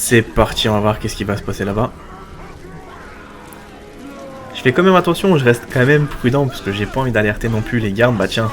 C'est parti, on va voir qu'est-ce qui va se passer là-bas. Je fais quand même attention, je reste quand même prudent parce que j'ai pas envie d'alerter non plus les gardes. Bah tiens,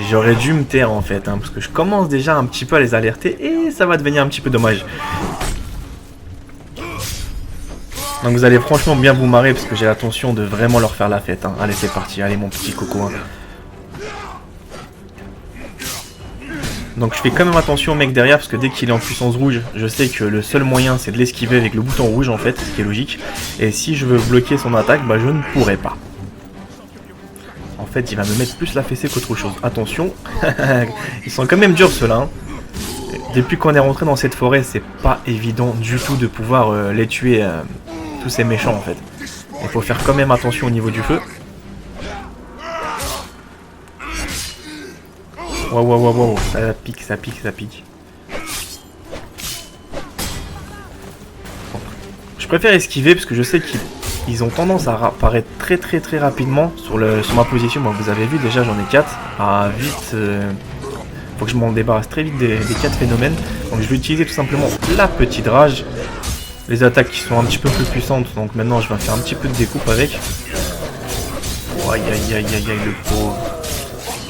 j'aurais dû me taire en fait, parce que je commence déjà un petit peu à les alerter et ça va devenir un petit peu dommage. Donc vous allez franchement bien vous marrer parce que j'ai l'intention de vraiment leur faire la fête. Allez, c'est parti, allez mon petit coco. Donc je fais quand même attention au mec derrière parce que dès qu'il est en puissance rouge, je sais que le seul moyen c'est de l'esquiver avec le bouton rouge en fait, ce qui est logique. Et si je veux bloquer son attaque, bah je ne pourrai pas. En fait il va me mettre plus la fessée qu'autre chose. Attention, ils sont quand même durs ceux-là. Depuis qu'on est rentré dans cette forêt, c'est pas évident du tout de pouvoir les tuer, tous ces méchants en fait. Il faut faire quand même attention au niveau du feu. Wow, ça pique, ça pique, ça pique. Je préfère esquiver parce que je sais qu'ils ont tendance à apparaître très rapidement sur ma position. Bon, vous avez vu déjà, j'en ai 4. Ah, vite, faut que je m'en débarrasse très vite des 4 phénomènes. Donc je vais utiliser tout simplement la petite rage. Les attaques qui sont un petit peu plus puissantes. Donc maintenant, je vais faire un petit peu de découpe avec. Oh, aïe, le pauvre.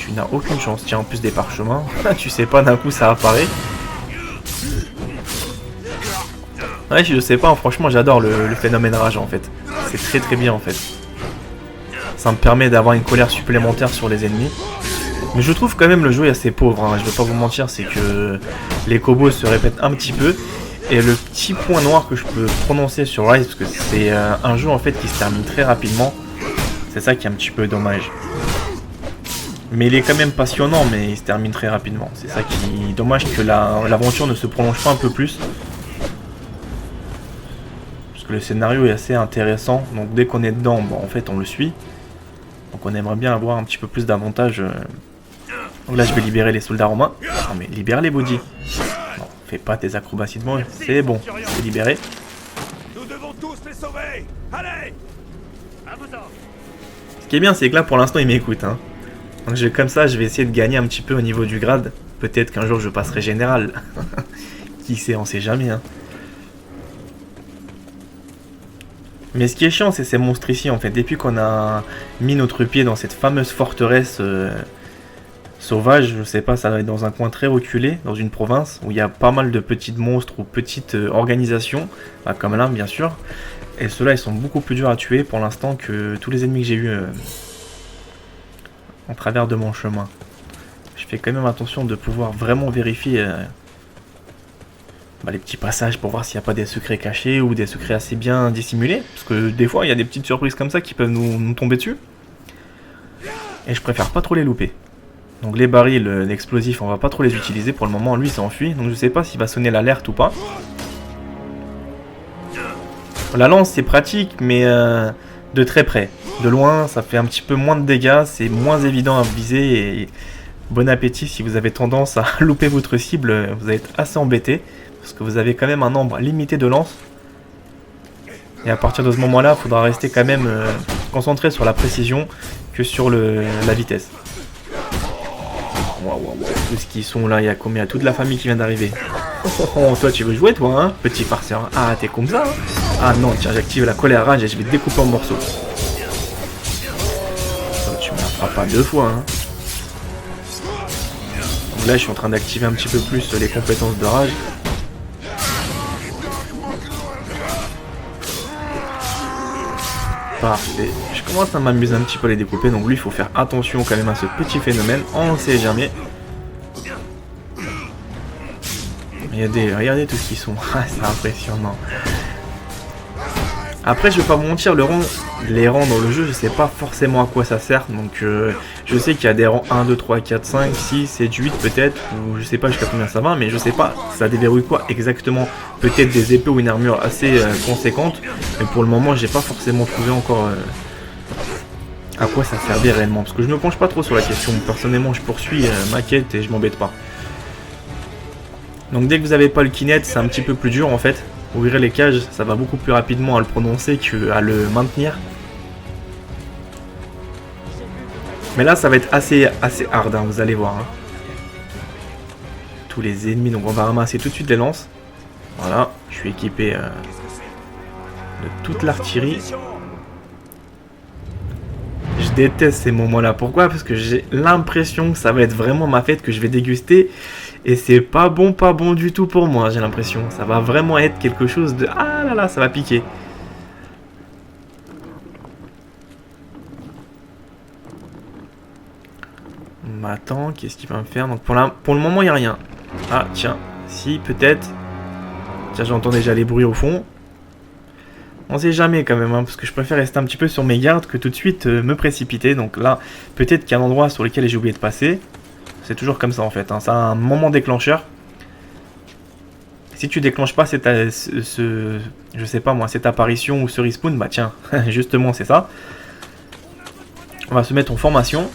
Tu n'as aucune chance. Tiens, en plus des parchemins, tu sais pas, d'un coup ça apparaît. Ouais, je sais pas, franchement j'adore le phénomène rage en fait. C'est très bien en fait. Ça me permet d'avoir une colère supplémentaire sur les ennemis. Mais je trouve quand même le jeu assez pauvre, je vais pas vous mentir, c'est que les combos se répètent un petit peu. Et le petit point noir que je peux prononcer sur Rise, parce que c'est un jeu en fait qui se termine très rapidement. C'est ça qui est un petit peu dommage. Mais il est quand même passionnant, mais il se termine très rapidement. C'est ça qui est dommage, que l'aventure ne se prolonge pas un peu plus. Parce que le scénario est assez intéressant. Donc dès qu'on est dedans, bon, en fait on le suit. Donc on aimerait bien avoir un petit peu plus d'avantages. Donc là je vais libérer les soldats romains. Non mais libère les body. Non, fais pas tes acrobaties devant eux. C'est bon, c'est libéré. Nous devons tous les sauver. Allez. Ce qui est bien, c'est que là pour l'instant ils m'écoutent. Donc comme ça, je vais essayer de gagner un petit peu au niveau du grade. Peut-être qu'un jour je passerai général. Qui sait, on sait jamais. Mais ce qui est chiant, c'est ces monstres ici en fait. Depuis qu'on a mis notre pied dans cette fameuse forteresse sauvage, je sais pas, ça va être dans un coin très reculé, dans une province, où il y a pas mal de petits monstres ou petites organisations, comme là bien sûr. Et ceux-là, ils sont beaucoup plus durs à tuer pour l'instant que tous les ennemis que j'ai eu en travers de mon chemin. Je fais quand même attention de pouvoir vraiment vérifier les petits passages pour voir s'il n'y a pas des secrets cachés ou des secrets assez bien dissimulés. Parce que des fois il y a des petites surprises comme ça qui peuvent nous tomber dessus. Et je préfère pas trop les louper. Donc les barils, l'explosif, on va pas trop les utiliser pour le moment. Lui il s'enfuit, donc je sais pas s'il va sonner l'alerte ou pas. La lance c'est pratique mais de très près. De loin ça fait un petit peu moins de dégâts, c'est moins évident à viser et bon appétit si vous avez tendance à louper votre cible, vous allez être assez embêté. Parce que vous avez quand même un nombre limité de lances. Et à partir de ce moment-là, il faudra rester quand même concentré sur la précision que sur la vitesse. Wow. Tous qui sont là, il y a combien? Toute la famille qui vient d'arriver. Oh, toi tu veux jouer toi, petit farceur? Ah, t'es comme ça Ah non, tiens, j'active la colère rage et je vais te découper en morceaux. Oh, tu me la feras pas 2 fois, Donc là, je suis en train d'activer un petit peu plus les compétences de rage. Parfait. Je commence à m'amuser un petit peu à les découper, donc lui il faut faire attention quand même à ce petit phénomène, on ne sait jamais. Regardez tous ce qu'ils sont, c'est impressionnant. Après je vais pas vous mentir, les rangs dans le jeu, je sais pas forcément à quoi ça sert, donc je sais qu'il y a des rangs 1, 2, 3, 4, 5, 6, 7, 8 peut-être, ou je sais pas jusqu'à combien ça va, mais je sais pas, ça déverrouille quoi exactement, peut-être des épées ou une armure assez conséquente, mais pour le moment j'ai pas forcément trouvé encore à quoi ça servait réellement, parce que je me penche pas trop sur la question, personnellement je poursuis ma quête et je m'embête pas. Donc dès que vous avez pas le kinect, c'est un petit peu plus dur en fait. Ouvrir les cages, ça va beaucoup plus rapidement à le prononcer qu'à le maintenir. Mais là, ça va être assez hard, vous allez voir. Tous les ennemis, donc on va ramasser tout de suite les lances. Voilà, Je suis équipé de toute l'artillerie. Je déteste ces moments-là. Pourquoi? Parce que j'ai l'impression que ça va être vraiment ma fête que je vais déguster. Et c'est pas bon du tout pour moi, j'ai l'impression. Ça va vraiment être quelque chose de... Ah là là, ça va piquer. Attends, qu'est-ce qu'il va me faire? Donc pour le moment, il n'y a rien. Ah, tiens. Si, peut-être. Tiens, j'entends déjà les bruits au fond. On sait jamais quand même, hein, parce que je préfère rester un petit peu sur mes gardes que tout de suite me précipiter. Donc là, peut-être qu'il y a un endroit sur lequel j'ai oublié de passer. C'est toujours comme ça en fait, hein. Ça a un moment déclencheur. Si tu déclenches pas je sais pas moi, cette apparition ou ce respawn, bah tiens, justement c'est ça. On va se mettre en formation.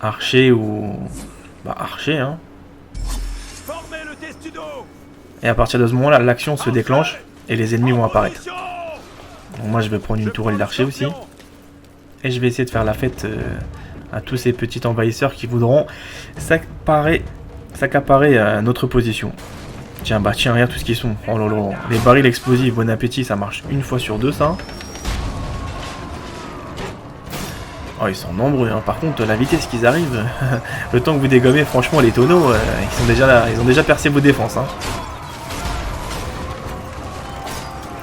Archer ou... Bah archer, hein. Et à partir de ce moment-là, l'action se déclenche et les ennemis vont apparaître. Donc moi je vais prendre une tourelle d'archer aussi. Et je vais essayer de faire la fête à tous ces petits envahisseurs qui voudront s'accaparer notre position. Tiens, bah tiens, regarde tout ce qu'ils sont. Oh là là, les barils explosifs, bon appétit, ça marche une fois sur deux ça. Oh, ils sont nombreux, hein. Par contre, la vitesse qu'ils arrivent, le temps que vous dégommez, franchement, les tonneaux, ils sont déjà là, ils ont déjà percé vos défenses. Hein.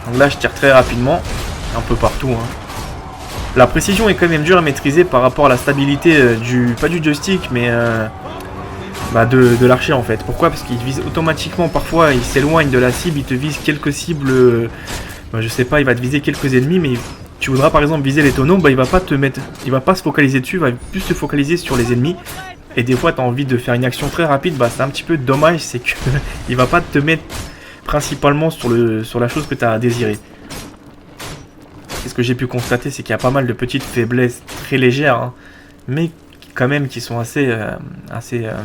Donc là, je tire très rapidement, un peu partout. Hein. La précision est quand même dure à maîtriser par rapport à la stabilité pas du joystick, mais de l'archer en fait. Pourquoi? Parce qu'il vise automatiquement, parfois, il s'éloigne de la cible, il te vise quelques cibles, je sais pas, il va te viser quelques ennemis, mais... Tu voudras par exemple viser les tonneaux, bah il va pas se focaliser dessus, il va plus se focaliser sur les ennemis. Et des fois tu as envie de faire une action très rapide, bah c'est un petit peu dommage, c'est que il va pas te mettre principalement sur la chose que tu as désirée. Et ce que j'ai pu constater, c'est qu'il y a pas mal de petites faiblesses très légères, hein, mais quand même qui sont assez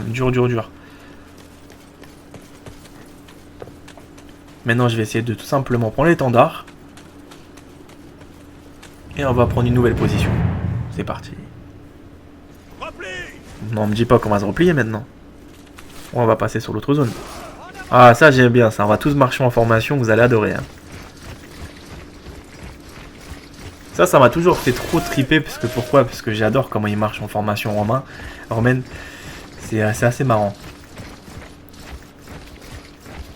dures. Maintenant je vais essayer de tout simplement prendre l'étendard. Et on va prendre une nouvelle position. C'est parti. Non, on me dit pas qu'on va se replier maintenant. On va passer sur l'autre zone. Ah, ça j'aime bien ça. On va tous marcher en formation, vous allez adorer. Hein. Ça m'a toujours fait trop triper. Parce que pourquoi? Parce que j'adore comment ils marchent en formation romaine. C'est assez marrant.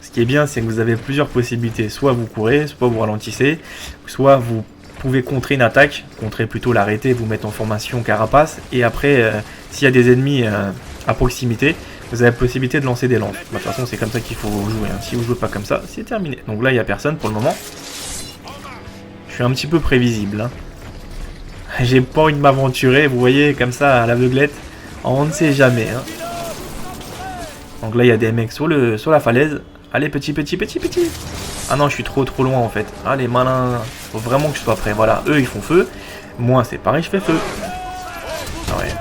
Ce qui est bien, c'est que vous avez plusieurs possibilités. Soit vous courez, soit vous ralentissez, soit vous pouvez contrer une attaque, contrer plutôt l'arrêter, vous mettre en formation carapace, et après, s'il y a des ennemis à proximité, vous avez la possibilité de lancer des lances. De toute façon, c'est comme ça qu'il faut jouer. Hein. Si vous jouez pas comme ça, c'est terminé. Donc là, il n'y a personne pour le moment. Je suis un petit peu prévisible. Hein. J'ai pas envie de m'aventurer, vous voyez, comme ça, à l'aveuglette. On ne sait jamais. Hein. Donc là, il y a des mecs sur la falaise. Allez, petit. Ah non, je suis trop loin en fait. Allez, malin. Faut vraiment que je sois prêt. Voilà, eux ils font feu. Moi, c'est pareil, je fais feu. Ah ouais.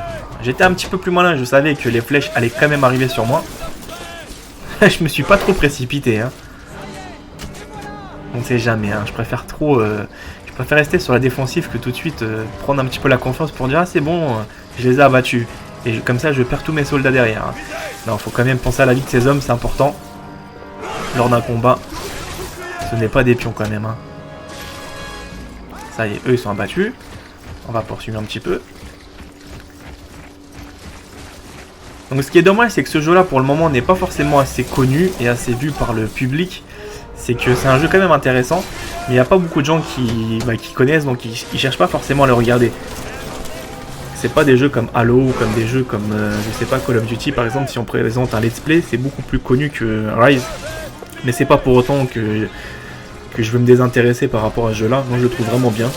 J'étais un petit peu plus malin. Je savais que les flèches allaient quand même arriver sur moi. Je me suis pas trop précipité. Hein. On sait jamais. Hein. Je préfère rester sur la défensive que tout de suite prendre un petit peu la confiance pour dire ah c'est bon, je les ai abattus. Et comme ça, je perds tous mes soldats derrière. Hein. Non, faut quand même penser à la vie de ces hommes, c'est important. Lors d'un combat. Ce n'est pas des pions quand même. Hein. Ça y est, eux ils sont abattus. On va poursuivre un petit peu. Donc ce qui est dommage, c'est que ce jeu là pour le moment n'est pas forcément assez connu et assez vu par le public. C'est que c'est un jeu quand même intéressant. Mais il n'y a pas beaucoup de gens qui connaissent, donc ils cherchent pas forcément à le regarder. C'est pas des jeux comme Halo ou comme des jeux comme je sais pas, Call of Duty par exemple. Si on présente un let's play, c'est beaucoup plus connu que Rise. Mais c'est pas pour autant que je veux me désintéresser par rapport à ce jeu là. Moi je le trouve vraiment bien.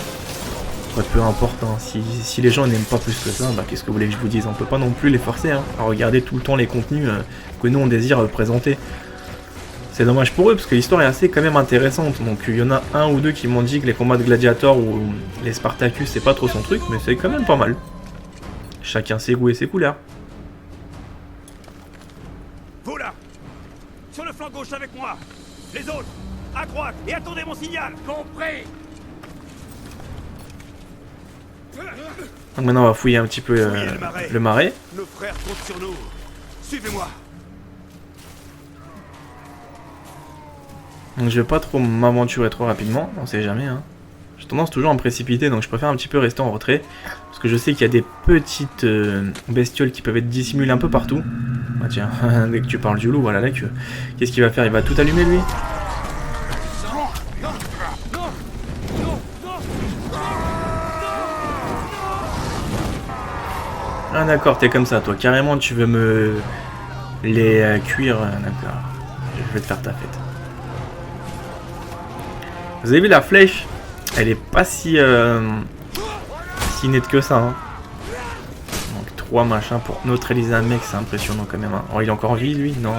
Ouais, peu importe, hein. Si les gens n'aiment pas plus que ça, bah, qu'est-ce que vous voulez que je vous dise? On peut pas non plus les forcer hein, à regarder tout le temps les contenus que nous on désire présenter. C'est dommage pour eux parce que l'histoire est assez quand même intéressante. Donc il y en a un ou deux qui m'ont dit que les combats de gladiateurs ou les Spartacus c'est pas trop son truc, mais c'est quand même pas mal. Chacun ses goûts et ses couleurs. Vous là, sur le flanc gauche avec moi. Les autres, à droite et attendez mon signal. Compris. Donc maintenant on va fouiller un petit peu le marais. Nos frères comptent sur nous. Suivez-moi. Donc je vais pas trop m'aventurer trop rapidement, on sait jamais hein. J'ai tendance toujours à me précipiter, donc je préfère un petit peu rester en retrait. Parce que je sais qu'il y a des petites bestioles qui peuvent être dissimulées un peu partout. Bah tiens, dès que tu parles du loup, voilà là que... Qu'est-ce qu'il va faire? Il va tout allumer lui? Ah d'accord, t'es comme ça toi, carrément tu veux me... les cuire, d'accord. Je vais te faire ta fête. Vous avez vu la flèche? Elle est pas si nette que ça. Hein. Donc 3 machins pour neutraliser un mec, c'est impressionnant quand même. Hein. Oh, il est encore en vie lui? Non.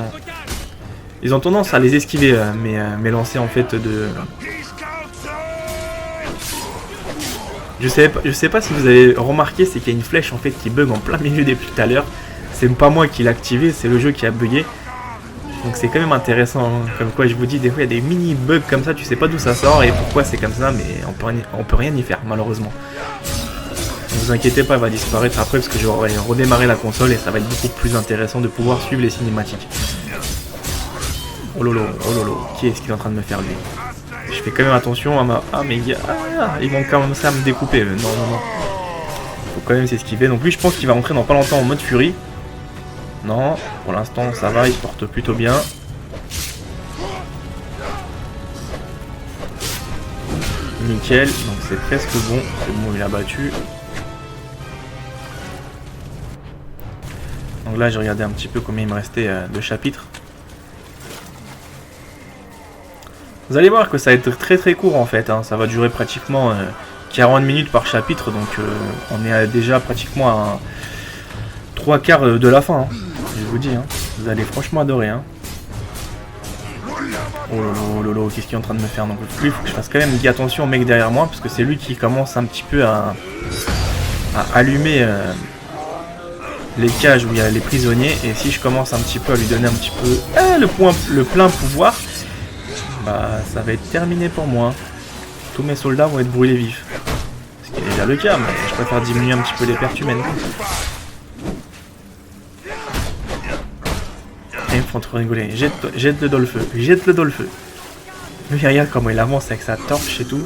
Ils ont tendance à les esquiver, mes lancers en fait de... Je sais pas si vous avez remarqué, c'est qu'il y a une flèche en fait qui bug en plein milieu depuis tout à l'heure. C'est pas moi qui l'ai activé, c'est le jeu qui a bugué. Donc c'est quand même intéressant, hein. Comme quoi je vous dis, des fois il y a des mini bugs comme ça, tu sais pas d'où ça sort et pourquoi c'est comme ça, mais on peut rien y faire malheureusement. Ne vous inquiétez pas, elle va disparaître après parce que j'aurai redémarré la console et ça va être beaucoup plus intéressant de pouvoir suivre les cinématiques. Oh lolo, qui est-ce qu'il est en train de me faire lui? Je fais quand même attention à ma... Ah mais ils vont commencer à me découper, non. Faut quand même s'esquiver, donc lui je pense qu'il va rentrer dans pas longtemps en mode furie. Non, pour l'instant ça va, il se porte plutôt bien. Nickel, donc c'est presque bon. C'est bon, il a battu. Donc là j'ai regardé un petit peu combien il me restait de chapitres. Vous allez voir que ça va être très très court en fait, hein. Ça va durer pratiquement 40 minutes par chapitre, donc on est déjà pratiquement à 3/4 de la fin. Hein. Je vous dis, hein. Vous allez franchement adorer. Hein. Oh lolo, qu'est-ce qu'il est en train de me faire? Donc lui, il faut que je fasse quand même attention au mec derrière moi, parce que c'est lui qui commence un petit peu à allumer les cages où il y a les prisonniers, et si je commence un petit peu à lui donner un petit peu le plein pouvoir, bah ça va être terminé pour moi. Tous mes soldats vont être brûlés vifs. Ce qui est déjà le cas, mais je préfère diminuer un petit peu les pertes humaines. Il faut trop rigoler. Jette-le dans le feu. Jette-le dans le feu. Lui, regarde comment il avance avec sa torche et tout.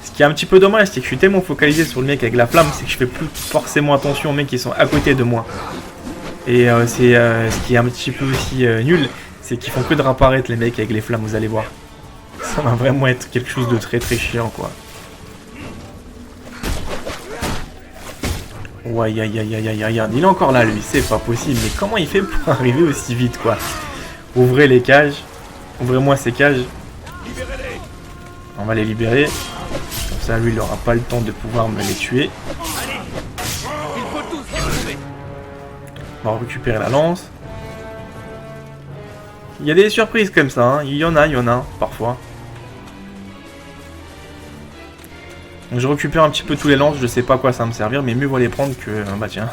Ce qui est un petit peu dommage, c'est que je suis tellement focalisé sur le mec avec la flamme, c'est que je fais plus forcément attention aux mecs qui sont à côté de moi. Et c'est ce qui est un petit peu aussi nul, c'est qu'ils font que de réapparaître les mecs avec les flammes, vous allez voir. Ça va vraiment être quelque chose de très très chiant quoi. Ouais, regarde, il est encore là lui, c'est pas possible, mais comment il fait pour arriver aussi vite quoi? Ouvrez les cages, ouvrez-moi ces cages. On va les libérer, comme ça lui il aura pas le temps de pouvoir me les tuer. On va récupérer la lance. Il y a des surprises comme ça, hein. il y en a parfois. Donc je récupère un petit peu tous les lances, je sais pas à quoi ça va me servir, mais mieux vaut les prendre que... bah tiens,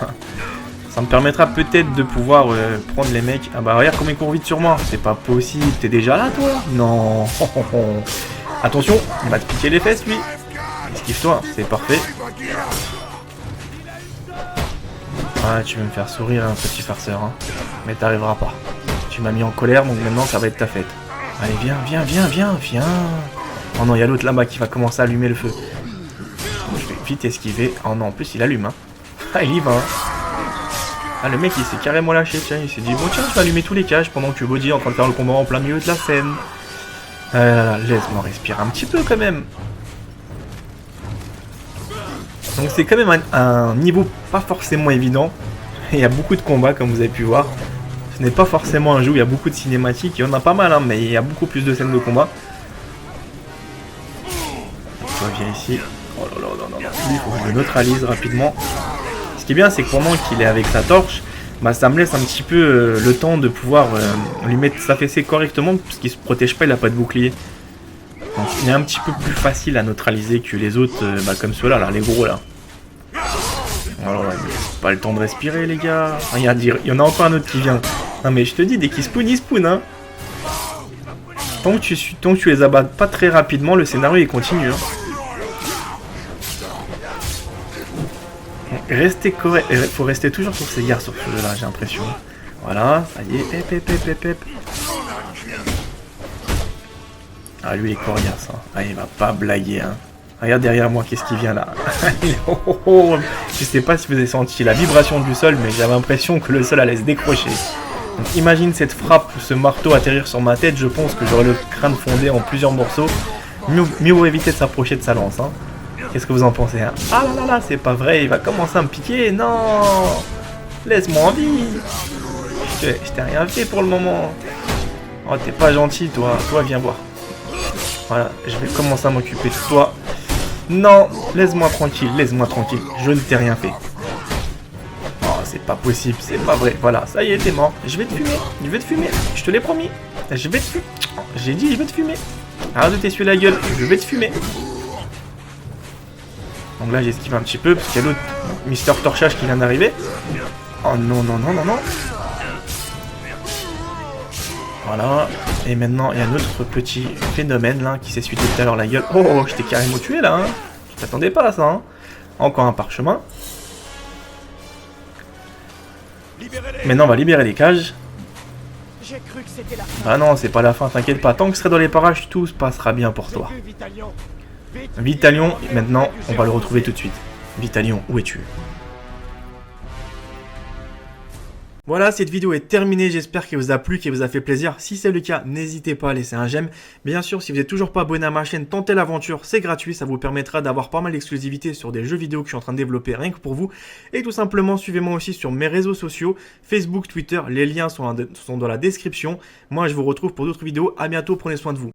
ça me permettra peut-être de pouvoir prendre les mecs... Ah bah regarde comme il court vite sur moi, c'est pas possible, t'es déjà là toi? Non. Attention, il va te piquer les fesses lui. Esquive-toi, c'est parfait. Ah tu veux me faire sourire un petit farceur, hein. Mais t'arriveras pas. Tu m'as mis en colère, donc maintenant ça va être ta fête. Allez viens. Oh non, il y a l'autre là-bas qui va commencer à allumer le feu. Je vais vite esquiver. Oh non, en plus il allume, hein. Ah, il y va, hein. Ah, le mec il s'est carrément lâché, tiens, il s'est dit, bon tiens, je vais allumer tous les cages pendant que Bodhi est en train de faire le combat en plein milieu de la scène. Laisse-moi respirer un petit peu quand même. Donc c'est quand même un niveau pas forcément évident. Il y a beaucoup de combats comme vous avez pu voir. Ce n'est pas forcément un jeu où il y a beaucoup de cinématiques. Il y en a pas mal, hein, mais il y a beaucoup plus de scènes de combat. Toi, viens ici. Oh là là, non. Lui, il faut que je le neutralise rapidement. Ce qui est bien, c'est que pendant qu'il est avec sa torche, bah, ça me laisse un petit peu le temps de pouvoir lui mettre sa fessée correctement, puisqu'il se protège pas, il a pas de bouclier. Donc il est un petit peu plus facile à neutraliser que les autres, comme ceux-là, là, les gros là. Alors, pas le temps de respirer les gars. Regarde, il y en a encore un autre qui vient. Non mais je te dis, dès qu'il spawn, il spawn, hein. Tant que tu les abattes pas très rapidement, le scénario il continue, hein. Restez correct, faut rester toujours sur ses gardes sur ce jeu là, j'ai l'impression. Voilà, ça y est, hep. Ah, lui, il est coriace, hein. Ah, il va pas blaguer, hein. Regarde derrière moi, qu'est-ce qui vient là. Je sais pas si vous avez senti la vibration du sol, mais j'avais l'impression que le sol allait se décrocher. Donc imagine cette frappe, ce marteau atterrir sur ma tête, je pense que j'aurais le crâne fondé en plusieurs morceaux. Mieux vaut éviter de s'approcher de sa lance, hein. Qu'est-ce que vous en pensez, hein? Ah là là là, c'est pas vrai, il va commencer à me piquer, non! Laisse-moi en vie! Je t'ai rien fait pour le moment. Oh, t'es pas gentil, toi. Toi, viens voir. Voilà, je vais commencer à m'occuper de toi. Non, laisse-moi tranquille, je ne t'ai rien fait. Oh, c'est pas possible, c'est pas vrai. Voilà, ça y est, t'es mort. Je vais te fumer, je te l'ai promis. Je vais te fumer. J'ai dit, je vais te fumer. Arrête de t'essuyer la gueule, je vais te fumer. Donc là, j'esquive un petit peu, parce qu'il y a l'autre Mister Torchage qui vient d'arriver. Oh non. Voilà, et maintenant il y a un autre petit phénomène là qui s'essuie tout à l'heure la gueule. Oh, je t'ai carrément tué là, hein. Je t'attendais pas à ça, hein. Encore un parchemin. Maintenant on va libérer les cages. Bah non, c'est pas la fin, t'inquiète pas. Tant que je serai dans les parages, tout se passera bien pour toi. Vitalion, maintenant on va le retrouver tout de suite. Vitalion, où es-tu? Voilà, cette vidéo est terminée, j'espère qu'elle vous a plu, qu'elle vous a fait plaisir. Si c'est le cas, n'hésitez pas à laisser un j'aime. Bien sûr, si vous n'êtes toujours pas abonné à ma chaîne, tentez l'aventure, c'est gratuit, ça vous permettra d'avoir pas mal d'exclusivités sur des jeux vidéo que je suis en train de développer rien que pour vous. Et tout simplement, suivez-moi aussi sur mes réseaux sociaux, Facebook, Twitter, les liens sont dans la description. Moi, je vous retrouve pour d'autres vidéos, à bientôt, prenez soin de vous.